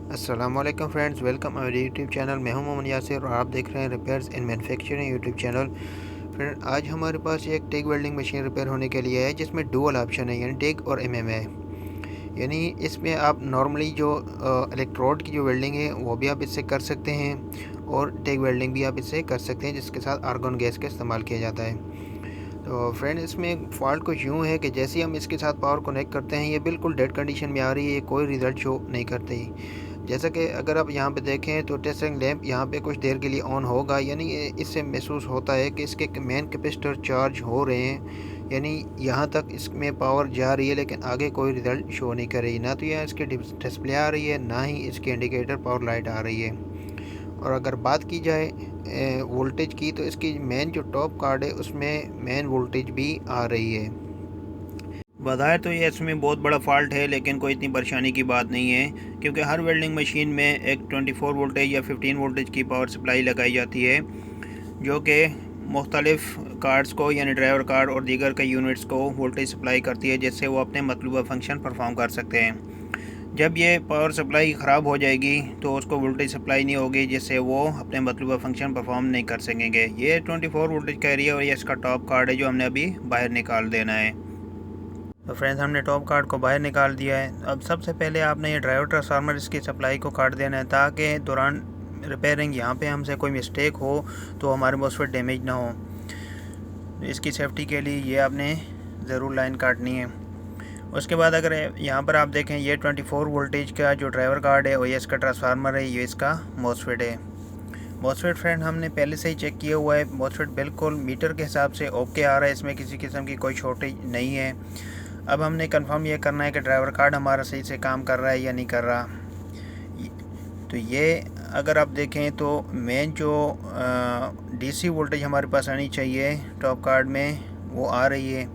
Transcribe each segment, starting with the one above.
अस्सलामुअलैकुम friends, welcome मेरे YouTube channel. मैं हूं मोहम्मद यासिर और आप देख रहे हैं repairs in manufacturing YouTube channel. Friend, आज हमारे पास एक टिग वेल्डिंग मशीन रिपेयर होने के लिए है जिसमें डुअल ऑप्शन है, यानी टिग और एमएमए। यानी इसमें आप नॉर्मली जो इलेक्ट्रोड की जो वेल्डिंग है वो भी आप इससे कर सकते हैं और टिग वेल्डिंग भी आप इससे कर सकते हैं, जिसके साथ आर्गन गैस का इस्तेमाल किया जाता है। तो फ्रेंड, इसमें फ़ॉल्ट कुछ यूँ है कि जैसे ही हम इसके साथ पावर कनेक्ट करते हैं ये बिल्कुल डेड कंडीशन में आ रही है, कोई रिज़ल्ट शो नहीं करती। जैसा कि अगर आप यहाँ पे देखें तो टेस्टिंग लैंप यहाँ पे कुछ देर के लिए ऑन होगा, यानी इससे महसूस होता है कि इसके मेन कैपेसिटर चार्ज हो रहे हैं, यानी यहाँ तक इसमें पावर जा रही है, लेकिन आगे कोई रिज़ल्ट शो नहीं कर रही। ना तो यहाँ इसकी डिस्प्ले आ रही है, ना ही इसकी इंडिकेटर पावर लाइट आ रही है। और अगर बात की जाए वोल्टेज की, तो इसकी मेन जो टॉप कार्ड है उसमें मेन वोल्टेज भी आ रही है। बज़ाहिर तो ये इसमें बहुत बड़ा फ़ॉल्ट है, लेकिन कोई इतनी परेशानी की बात नहीं है, क्योंकि हर वेल्डिंग मशीन में एक 24 वोल्टेज या 15 वोल्टेज की पावर सप्लाई लगाई जाती है, जो कि मुख्तलिफ़ कार्ड्स को यानी ड्राइवर कार्ड और दीगर कई यूनिट्स को वोल्टेज सप्लाई करती है, जिससे वो अपने मतलूबा फंक्शन परफॉर्म कर सकते हैं। जब ये पावर सप्लाई ख़राब हो जाएगी तो उसको वोल्टेज सप्लाई नहीं होगी, जिससे वो अपने मतलूबा फंक्शन परफॉर्म नहीं कर सकेंगे। ये 24 वोल्टेज का एरिया और ये इसका टॉप कार्ड है जो हमने अभी बाहर निकाल देना है। तो फ्रेंड्स, हमने टॉप कार्ड को बाहर निकाल दिया है। अब सबसे पहले आपने ये ड्राइवर ट्रांसफार्मर इसकी सप्लाई को काट देना है, ताकि दौरान रिपेयरिंग यहाँ पे हमसे कोई मिस्टेक हो तो हमारे मॉसफेट डैमेज ना हो। इसकी सेफ्टी के लिए ये आपने ज़रूर लाइन काटनी है। उसके बाद अगर यहाँ पर आप देखें, ये 24 वोल्टेज का जो ड्राइवर कार्ड है और ये इसका ट्रांसफार्मर है, ये इसका मॉसफेट है। मॉसफेट फ्रेंड हमने पहले से ही चेक किया हुआ है, मॉसफेट बिल्कुल मीटर के हिसाब से ओके आ रहा है, इसमें किसी किस्म की कोई शॉर्टेज नहीं है। अब हमने कंफर्म ये करना है कि ड्राइवर कार्ड हमारा सही से काम कर रहा है या नहीं कर रहा। तो ये अगर आप देखें तो मेन जो डीसी वोल्टेज हमारे पास आनी चाहिए टॉप कार्ड में, वो आ रही है।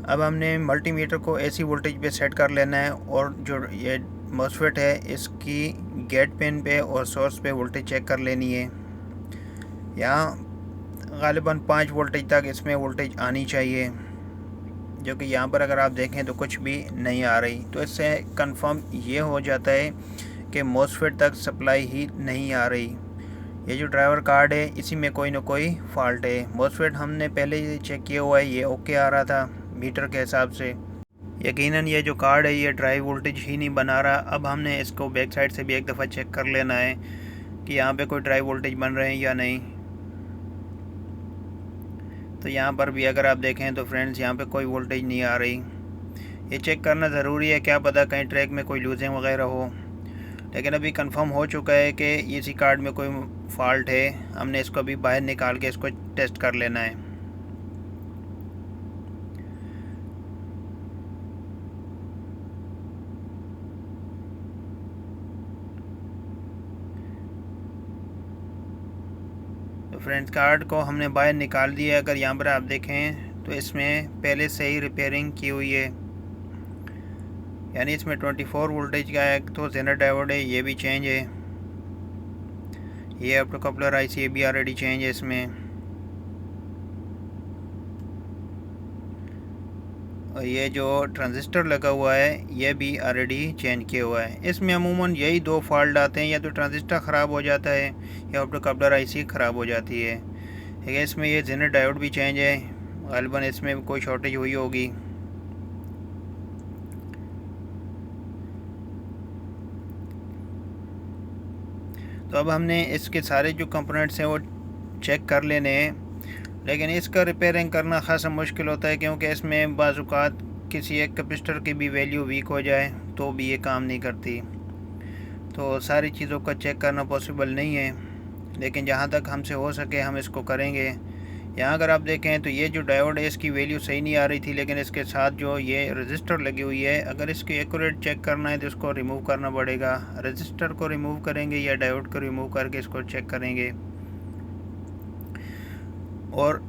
अब हमने मल्टीमीटर को एसी वोल्टेज पे सेट कर लेना है और जो ये मॉसफेट है इसकी गेट पिन पे और सोर्स पे वोल्टेज चेक कर लेनी है। यहाँ गालिबन 5 वोल्टेज तक इसमें वोल्टेज आनी चाहिए, जो कि यहाँ पर अगर आप देखें तो कुछ भी नहीं आ रही। तो इससे कंफर्म ये हो जाता है कि मॉसफेट तक सप्लाई ही नहीं आ रही। ये जो ड्राइवर कार्ड है इसी में कोई ना कोई फ़ॉल्ट है। मॉसफेट हमने पहले ही चेक किया हुआ है, ये ओके आ रहा था मीटर के हिसाब से। यकीनन ये जो कार्ड है ये ड्राइव वोल्टेज ही नहीं बना रहा। अब हमने इसको बैक साइड से भी एक दफ़ा चेक कर लेना है कि यहाँ पे कोई ड्राइव वोल्टेज बन रहे हैं या नहीं। तो यहाँ पर भी अगर आप देखें तो फ्रेंड्स, यहाँ पे कोई वोल्टेज नहीं आ रही। ये चेक करना ज़रूरी है, क्या पता कहीं ट्रैक में कोई लूजिंग वगैरह हो। लेकिन अभी कंफर्म हो चुका है कि इसी कार्ड में कोई फ़ॉल्ट है। हमने इसको अभी बाहर निकाल के इसको टेस्ट कर लेना है। तो फ्रेंड्स, कार्ड को हमने बाहर निकाल दिया। अगर यहाँ पर आप देखें तो इसमें पहले से ही रिपेयरिंग की हुई है, यानी इसमें 24 वोल्टेज का एक तो जेनर डायोड है, ये भी चेंज है। ये ऑप्टो कपलर आईसी ये भी ऑलरेडी चेंज है इसमें। और ये जो ट्रांजिस्टर लगा हुआ है ये भी ऑलरेडी चेंज किया हुआ है। इसमें अमूमन यही दो फॉल्ट आते हैं, या तो ट्रांजिस्टर ख़राब हो जाता है या ऑप्टो कपलर आईसी ख़राब हो जाती है। ठीक है, इसमें ये जेनर डायोड भी चेंज है, गालिबन इसमें कोई शॉर्टेज हुई होगी। तो अब हमने इसके सारे जो कंपोनेंट्स हैं वो चेक कर लेने हैं, लेकिन इसका रिपेयरिंग करना खासा मुश्किल होता है, क्योंकि इसमें बाज़-औक़ात किसी एक कैपेसिटर की भी वैल्यू वीक हो जाए तो भी ये काम नहीं करती। तो सारी चीज़ों का चेक करना पॉसिबल नहीं है, लेकिन जहाँ तक हमसे हो सके हम इसको करेंगे। यहाँ अगर आप देखें तो ये जो डायोड है इसकी वैल्यू सही नहीं आ रही थी, लेकिन इसके साथ जो ये रजिस्टर लगी हुई है, अगर इसकी एक्यूरेट चेक करना है तो इसको रिमूव करना पड़ेगा। रजिस्टर को रिमूव करेंगे या डायोड को रिमूव करके इसको चेक करेंगे। और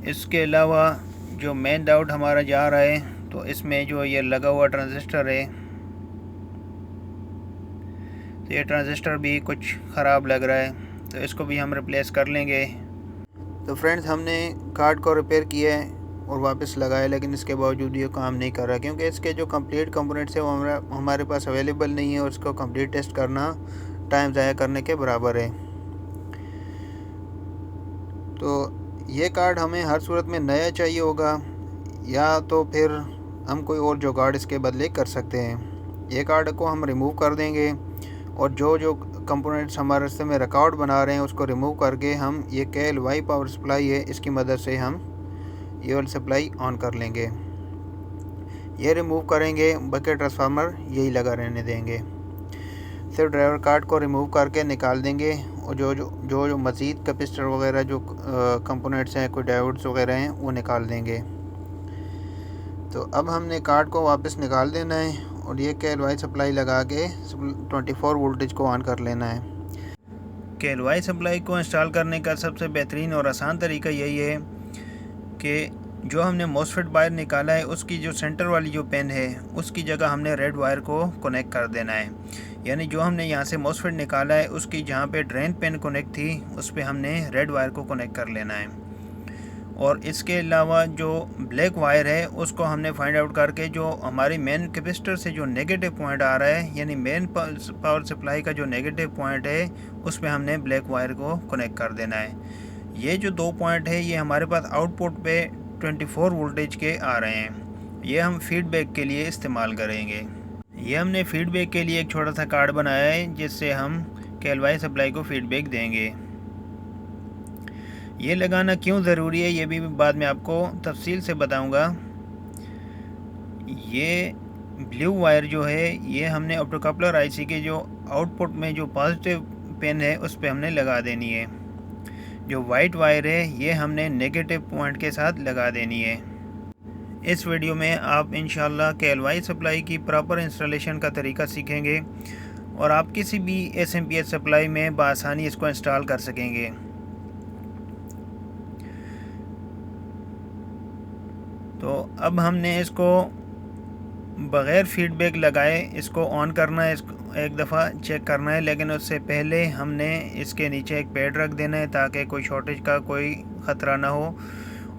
इसके अलावा जो मेन डायोड हमारा जा रहा है, तो इसमें जो ये लगा हुआ ट्रांजिस्टर है, तो ये ट्रांजिस्टर भी कुछ ख़राब लग रहा है, तो इसको भी हम रिप्लेस कर लेंगे। तो फ्रेंड्स, हमने कार्ड को रिपेयर किया है और वापस लगाया, लेकिन इसके बावजूद ये काम नहीं कर रहा, क्योंकि इसके जो कंप्लीट कंपोनेंट्स है वो हमारे पास अवेलेबल नहीं है और इसको कंप्लीट टेस्ट करना टाइम ज़ाया करने के बराबर है। तो ये कार्ड हमें हर सूरत में नया चाहिए होगा, या तो फिर हम कोई और जुगाड़ इसके बदले कर सकते हैं। ये कार्ड को हम रिमूव कर देंगे और जो जो कंपोनेंट्स हमारे रास्ते में रिकॉर्ड बना रहे हैं उसको रिमूव करके हम ये KLY पावर सप्लाई है, इसकी मदद से हम ये वाली सप्लाई ऑन कर लेंगे। ये रिमूव करेंगे, बकेट ट्रांसफार्मर यही लगा रहने देंगे। सिर्फ ड्राइवर कार्ड को रिमूव करके निकाल देंगे और जो मज़ीद कैपेसिटर वगैरह जो कंपोनेंट्स हैं, कोई डायोड्स वगैरह हैं, वो निकाल देंगे। तो अब हमने कार्ड को वापस निकाल देना है और ये KLY सप्लाई लगा के 24 वोल्टेज को ऑन कर लेना है। KLY सप्लाई को इंस्टॉल करने का सबसे बेहतरीन और आसान तरीका यही है कि जो हमने मॉसफेट वायर निकाला है उसकी जो सेंटर वाली जो पिन है उसकी जगह हमने रेड वायर को कनेक्ट कर देना है। यानी जो हमने यहाँ से मॉसफेट निकाला है उसकी जहाँ पे ड्रेन पिन कनेक्ट थी उस पर हमने रेड वायर को कनेक्ट कर लेना है। और इसके अलावा जो ब्लैक वायर है उसको हमने फाइंड आउट करके जो हमारी मेन कैपेसिटर से जो नेगेटिव पॉइंट आ रहा है, यानी मेन पावर सप्लाई का जो नेगेटिव पॉइंट है उस पर हमने ब्लैक वायर को कनेक्ट कर देना है। ये जो 2 पॉइंट है ये हमारे पास आउटपुट पे 24 वोल्टेज के आ रहे हैं। ये हम फीडबैक के लिए इस्तेमाल करेंगे। ये हमने फीडबैक के लिए एक छोटा सा कार्ड बनाया है जिससे हम KLY सप्लाई को फीडबैक देंगे। ये लगाना क्यों ज़रूरी है ये भी बाद में आपको तफसील से बताऊंगा। ये ब्लू वायर जो है ये हमने ऑप्टोकपलर IC के जो आउटपुट में जो पॉजिटिव पिन है उस पर हमने लगा देनी है। जो वाइट वायर है ये हमने नेगेटिव पॉइंट के साथ लगा देनी है। इस वीडियो में आप इंशाल्लाह KLY सप्लाई की प्रॉपर इंस्टॉलेशन का तरीका सीखेंगे और आप किसी भी SMPS सप्लाई में बआसानी इसको इंस्टॉल कर सकेंगे। तो अब हमने इसको बग़ैर फीडबैक लगाए इसको ऑन करना है, इसको एक दफ़ा चेक करना है, लेकिन उससे पहले हमने इसके नीचे एक पैड रख देना है ताकि कोई शॉर्टेज का कोई ख़तरा ना हो।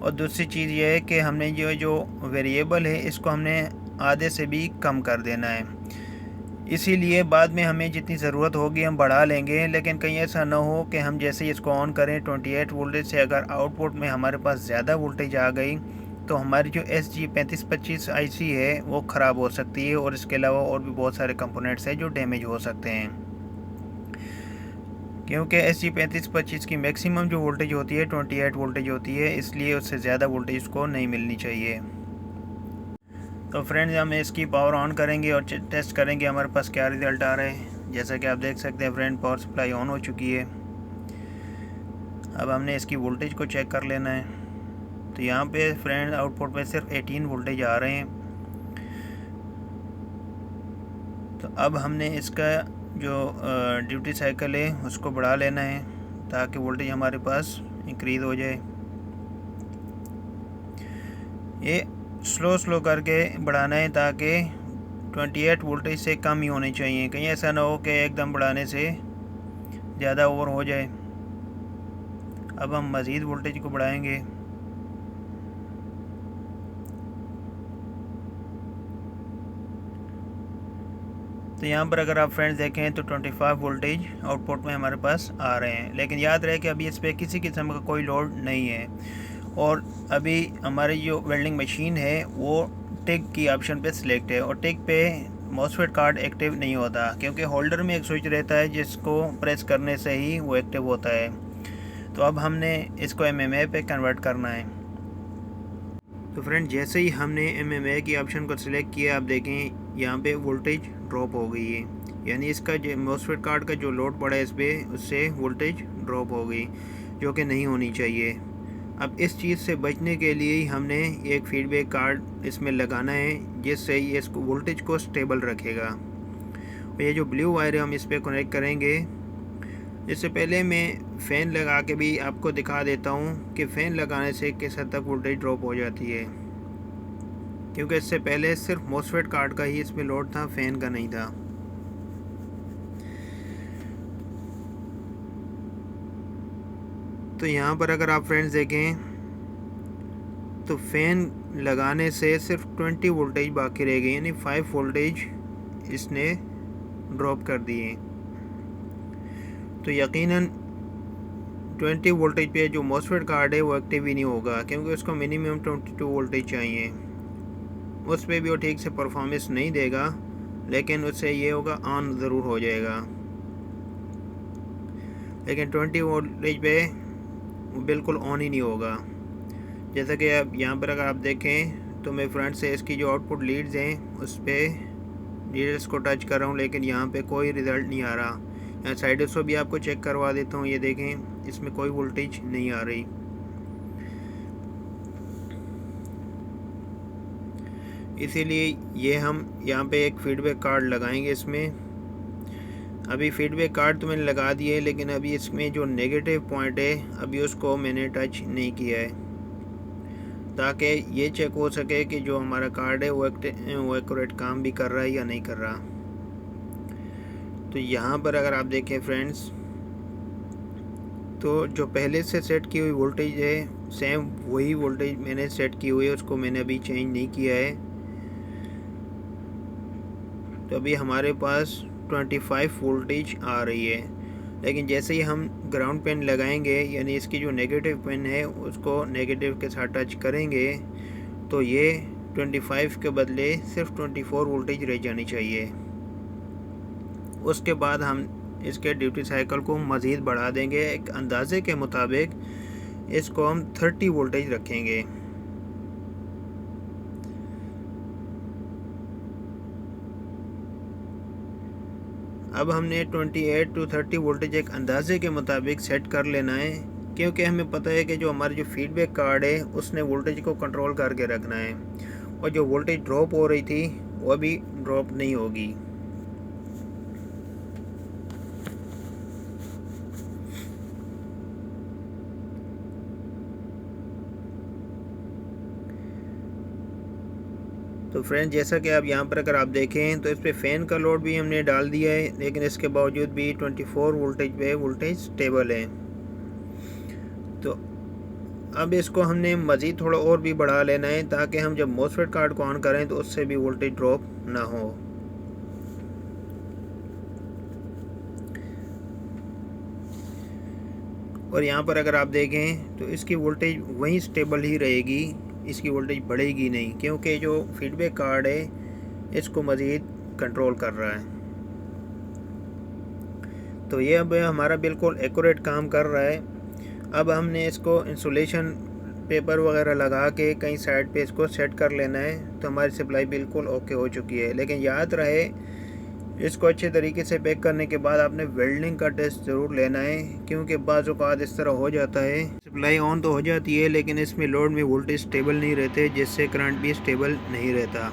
और दूसरी चीज़ ये है कि हमने जो वेरिएबल है इसको हमने आधे से भी कम कर देना है। इसीलिए बाद में हमें जितनी ज़रूरत होगी हम बढ़ा लेंगे, लेकिन कहीं ऐसा ना हो कि हम जैसे ही इसको ऑन करें 28 वोल्टेज से अगर आउटपुट में हमारे पास ज़्यादा वोल्टेज आ गई तो हमारी जो SG3525 IC है वो ख़राब हो सकती है और इसके अलावा और भी बहुत सारे कंपोनेंट्स हैं जो डैमेज हो सकते हैं, क्योंकि SG3525 की मैक्सिमम जो वोल्टेज होती है 28 वोल्टेज होती है, इसलिए उससे ज़्यादा वोल्टेज को नहीं मिलनी चाहिए। तो फ्रेंड्स हम इसकी पावर ऑन करेंगे और टेस्ट करेंगे हमारे पास क्या रिज़ल्ट आ रहा है। जैसा कि आप देख सकते हैं फ्रेंड, पावर सप्लाई ऑन हो चुकी है। अब हमने इसकी वोल्टेज को चेक कर लेना है। तो यहाँ पे फ्रेंड आउटपुट पे सिर्फ 18 वोल्टेज आ रहे हैं। तो अब हमने इसका जो ड्यूटी साइकिल है उसको बढ़ा लेना है ताकि वोल्टेज हमारे पास इंक्रीज़ हो जाए। ये स्लो करके बढ़ाना है ताकि 28 वोल्टेज से कम ही होने चाहिए, कहीं ऐसा ना हो कि एकदम बढ़ाने से ज़्यादा ओवर हो जाए। अब हम मज़ीद वोल्टेज को बढ़ाएंगे। तो यहाँ पर अगर आप फ्रेंड्स देखें तो 25 वोल्टेज आउटपुट में हमारे पास आ रहे हैं, लेकिन याद रहे कि अभी इस पर किसी किस्म का कोई लोड नहीं है। और अभी हमारी जो वेल्डिंग मशीन है वो टिक की ऑप्शन पे सिलेक्ट है और टिक पे मॉसफेट कार्ड एक्टिव नहीं होता, क्योंकि होल्डर में एक स्विच रहता है जिसको प्रेस करने से ही वो एक्टिव होता है। तो अब हमने इसको MMA पे कन्वर्ट करना है। तो फ्रेंड जैसे ही हमने MMA की ऑप्शन को सिलेक्ट किया, आप देखें यहाँ पे वोल्टेज ड्रॉप हो गई है, यानी इसका जो मॉसफेट कार्ड का जो लोड पड़ा है इस पर उससे वोल्टेज ड्रॉप हो गई, जो कि नहीं होनी चाहिए। अब इस चीज़ से बचने के लिए ही हमने एक फीडबैक कार्ड इसमें लगाना है जिससे ये इसको वोल्टेज को स्टेबल रखेगा। और ये जो ब्लू वायर है हम इस पर कनेक्ट करेंगे। इससे पहले मैं फ़ैन लगा के भी आपको दिखा देता हूँ कि फ़ैन लगाने से किस हद तक वोल्टेज ड्रॉप हो जाती है, क्योंकि इससे पहले सिर्फ मॉसफेट कार्ड का ही इसमें लोड था, फ़ैन का नहीं था। तो यहाँ पर अगर आप फ्रेंड्स देखें तो फ़ैन लगाने से सिर्फ 20 वोल्टेज बाकी रह गई, यानी 5 वोल्टेज इसने ड्रॉप कर दिए। तो यकीनन 20 वोल्टेज पे जो मॉसफेट कार्ड है वो एक्टिव ही नहीं होगा, क्योंकि उसको मिनिमम 22 वोल्टेज चाहिए। उस पर भी वो ठीक से परफॉर्मेंस नहीं देगा, लेकिन उससे ये होगा ऑन ज़रूर हो जाएगा। लेकिन 20 वोल्टेज पे बिल्कुल ऑन ही नहीं होगा। जैसा कि आप यहाँ पर अगर आप देखें तो मैं फ्रंट से इसकी जो आउटपुट लीड्स हैं उस पर लीड्स को टच कर रहा हूँ, लेकिन यहाँ पे कोई रिज़ल्ट नहीं आ रहा। यहाँ साइड से भी आपको चेक करवा देता हूँ, ये देखें इसमें कोई वोल्टेज नहीं आ रही। इसीलिए ये हम यहाँ पे एक फीडबैक कार्ड लगाएंगे इसमें। अभी फीडबैक कार्ड तो मैंने लगा दिया है, लेकिन अभी इसमें जो नेगेटिव पॉइंट है अभी उसको मैंने टच नहीं किया है, ताकि ये चेक हो सके कि जो हमारा कार्ड है वो एक्यूरेट काम भी कर रहा है या नहीं कर रहा। तो यहाँ पर अगर आप देखें फ्रेंड्स, तो जो पहले से सेट की हुई वोल्टेज है सेम वही वोल्टेज मैंने सेट की हुई है, उसको मैंने अभी चेंज नहीं किया है। तो अभी हमारे पास 25 वोल्टेज आ रही है, लेकिन जैसे ही हम ग्राउंड पेन लगाएंगे, यानी इसकी जो नेगेटिव पेन है उसको नेगेटिव के साथ टच करेंगे, तो ये 25 के बदले सिर्फ 24 वोल्टेज रह जानी चाहिए। उसके बाद हम इसके ड्यूटी साइकिल को मज़ीद बढ़ा देंगे। एक अंदाजे के मुताबिक इसको हम 30 वोल्टेज रखेंगे। अब हमने 28 to 30 वोल्टेज एक अंदाजे के मुताबिक सेट कर लेना है, क्योंकि हमें पता है कि जो हमारा जो फीडबैक कार्ड है उसने वोल्टेज को कंट्रोल करके रखना है, और जो वोल्टेज ड्रॉप हो रही थी वो भी ड्रॉप नहीं होगी। तो फ्रेंड्स, जैसा कि आप यहाँ पर अगर आप देखें तो इस पर फ़ैन का लोड भी हमने डाल दिया है, लेकिन इसके बावजूद भी 24 वोल्टेज पे वोल्टेज स्टेबल है। तो अब इसको हमने मज़ीद थोड़ा और भी बढ़ा लेना है, ताकि हम जब मॉसफेट कार्ड को ऑन करें तो उससे भी वोल्टेज ड्रॉप ना हो। और यहाँ पर अगर आप देखें तो इसकी वोल्टेज वहीं स्टेबल ही रहेगी, इसकी वोल्टेज बढ़ेगी नहीं, क्योंकि जो फीडबैक कार्ड है इसको मज़ीद कंट्रोल कर रहा है। तो ये अब हमारा बिल्कुल एक्यूरेट काम कर रहा है। अब हमने इसको इंसुलेशन पेपर वगैरह लगा के कहीं साइड पे इसको सेट कर लेना है, तो हमारी सप्लाई बिल्कुल ओके हो चुकी है। लेकिन याद रहे, इसको अच्छे तरीके से पैक करने के बाद आपने वेल्डिंग का टेस्ट ज़रूर लेना है, क्योंकि बाज़ औक़ात इस तरह हो जाता है, सप्लाई ऑन तो हो जाती है लेकिन इसमें लोड में वोल्टेज स्टेबल नहीं रहते, जिससे करंट भी स्टेबल नहीं रहता।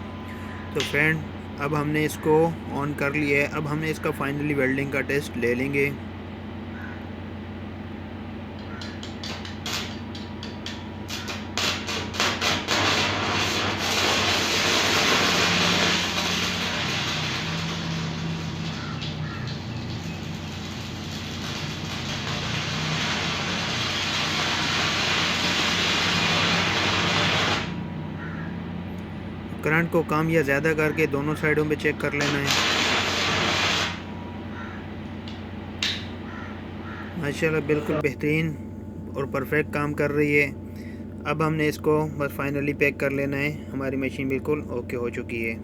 तो फ्रेंड, अब हमने इसको ऑन कर लिया है। अब हमने इसका फाइनली वेल्डिंग का टेस्ट ले लेंगे। करंट को कम या ज़्यादा करके दोनों साइडों पे चेक कर लेना है। माशाल्लाह बिल्कुल बेहतरीन और परफेक्ट काम कर रही है। अब हमने इसको बस फाइनली पैक कर लेना है। हमारी मशीन बिल्कुल ओके हो चुकी है।